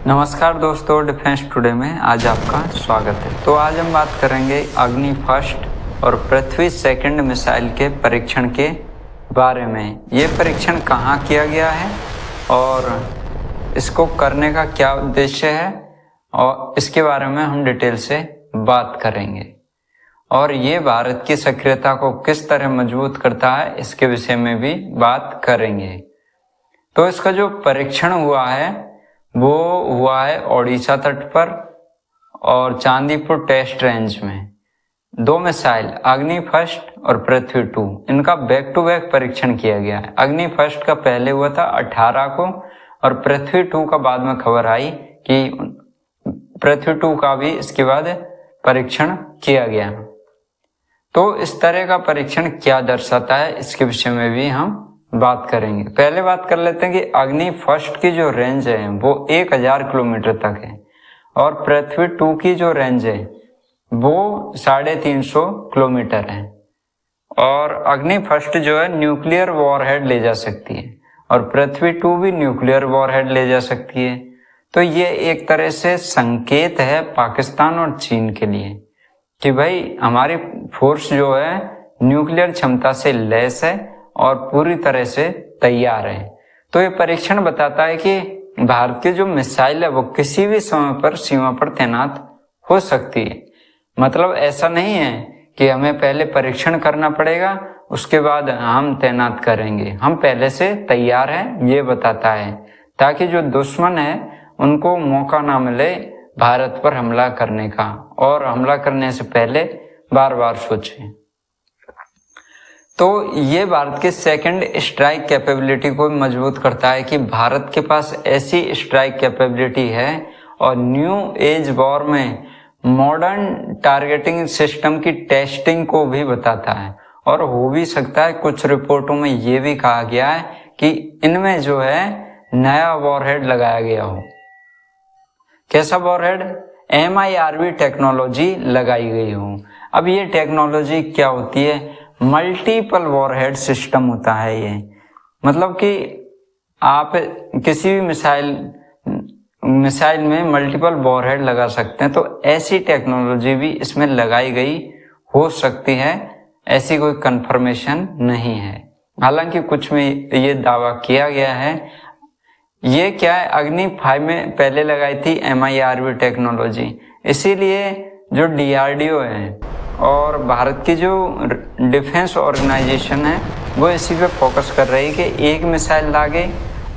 नमस्कार दोस्तों, defence today में आज आपका स्वागत है। तो आज हम बात करेंगे अग्नि फर्स्ट और पृथ्वी सेकंड मिसाइल के परीक्षण के बारे में। ये परीक्षण कहाँ किया गया है और इसको करने का क्या उद्देश्य है और इसके बारे में हम डिटेल से बात करेंगे। और ये भारत की सक्रियता को किस तरह मजबूत करता है इसके विषय में भी बात करेंगे। तो इसका जो परीक्षण हुआ है वो हुआ है ओडिशा तट पर और चांदीपुर टेस्ट रेंज में। दो मिसाइल अग्नि फर्स्ट और पृथ्वी 2 इनका बैक टू बैक परीक्षण किया गया है। अग्नि फर्स्ट का पहले हुआ था 18 को और पृथ्वी 2 का बाद में खबर आई कि पृथ्वी 2 का भी इसके बाद परीक्षण किया गया। तो इस तरह का परीक्षण क्या दर्शाता है इसके विषय में भी हम बात करेंगे। पहले बात कर लेते हैं कि अग्नि फर्स्ट की जो रेंज है वो 1000 किलोमीटर तक है और पृथ्वी 2 की जो रेंज है वो 350 किलोमीटर है। और अग्नि फर्स्ट जो है न्यूक्लियर वॉरहेड ले जा सकती है और पृथ्वी 2 भी न्यूक्लियर वॉरहेड ले जा सकती है। तो ये एक तरह से संकेत है पाकिस्तान और चीन के लिए कि भाई हमारी फोर्स जो है न्यूक्लियर क्षमता से लैस है और पूरी तरह से तैयार है। तो ये परीक्षण बताता है कि भारत की जो मिसाइल है वो किसी भी समय पर सीमा पर तैनात हो सकती है। मतलब ऐसा नहीं है कि हमें पहले परीक्षण करना पड़ेगा उसके बाद हम तैनात करेंगे। हम पहले से तैयार हैं ये बताता है, ताकि जो दुश्मन है उनको मौका ना मिले भारत पर हमला करने का और हमला करने से पहले बार बार सोचें। तो ये भारत के सेकंड स्ट्राइक कैपेबिलिटी को मजबूत करता है कि भारत के पास ऐसी स्ट्राइक कैपेबिलिटी है और न्यू एज वॉर में मॉडर्न टारगेटिंग सिस्टम की टेस्टिंग को भी बताता है। और हो भी सकता है कुछ रिपोर्टों में ये भी कहा गया है कि इनमें जो है नया वॉरहेड लगाया गया हो। कैसा वॉरहेड? MIRV टेक्नोलॉजी लगाई गई हो। अब ये टेक्नोलॉजी क्या होती है? मल्टीपल वॉरहेड सिस्टम होता है ये। मतलब कि आप किसी भी मिसाइल में मल्टीपल वॉरहेड लगा सकते हैं। तो ऐसी टेक्नोलॉजी भी इसमें लगाई गई हो सकती है, ऐसी कोई कंफर्मेशन नहीं है। हालांकि कुछ में ये दावा किया गया है। ये क्या है, अग्नि 5 में पहले लगाई थी MIRV टेक्नोलॉजी, इसीलिए जो DRDO है और भारत की जो डिफेंस ऑर्गेनाइजेशन है वो इसी पे फोकस कर रही है कि एक मिसाइल लागे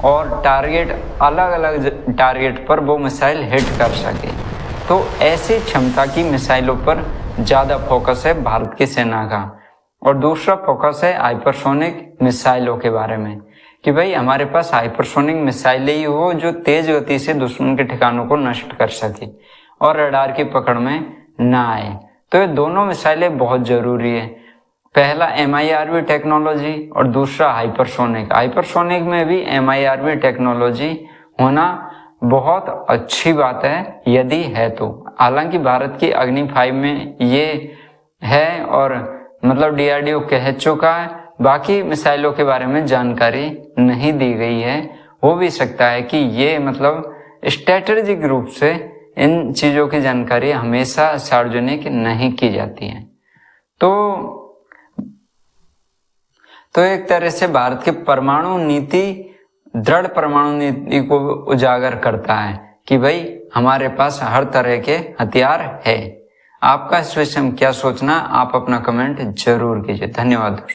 और टारगेट अलग अलग टारगेट पर वो मिसाइल हिट कर सके। तो ऐसी क्षमता की मिसाइलों पर ज़्यादा फोकस है भारत की सेना का। और दूसरा फोकस है हाइपरसोनिक मिसाइलों के बारे में कि भाई हमारे पास हाइपरसोनिक मिसाइलें ही हो जो तेज गति से दुश्मन के ठिकानों को नष्ट कर सके और रडार की पकड़ में ना आए। तो ये दोनों मिसाइलें बहुत जरूरी है। पहला MIRV टेक्नोलॉजी और दूसरा हाइपरसोनिक। हाइपरसोनिक में भी MIRV टेक्नोलॉजी होना बहुत अच्छी बात है यदि है तो। हालांकि भारत की अग्नि 5 में ये है और मतलब DRDO कह चुका है। बाकी मिसाइलों के बारे में जानकारी नहीं दी गई है। हो भी सकता है कि ये मतलब स्ट्रेटेजिक रूप से इन चीजों की जानकारी हमेशा सार्वजनिक नहीं की जाती है। तो एक तरह से भारत की परमाणु नीति दृढ़ परमाणु नीति को उजागर करता है कि भाई हमारे पास हर तरह के हथियार है। आपका इस विषय में क्या सोचना, आप अपना कमेंट जरूर कीजिए। धन्यवाद।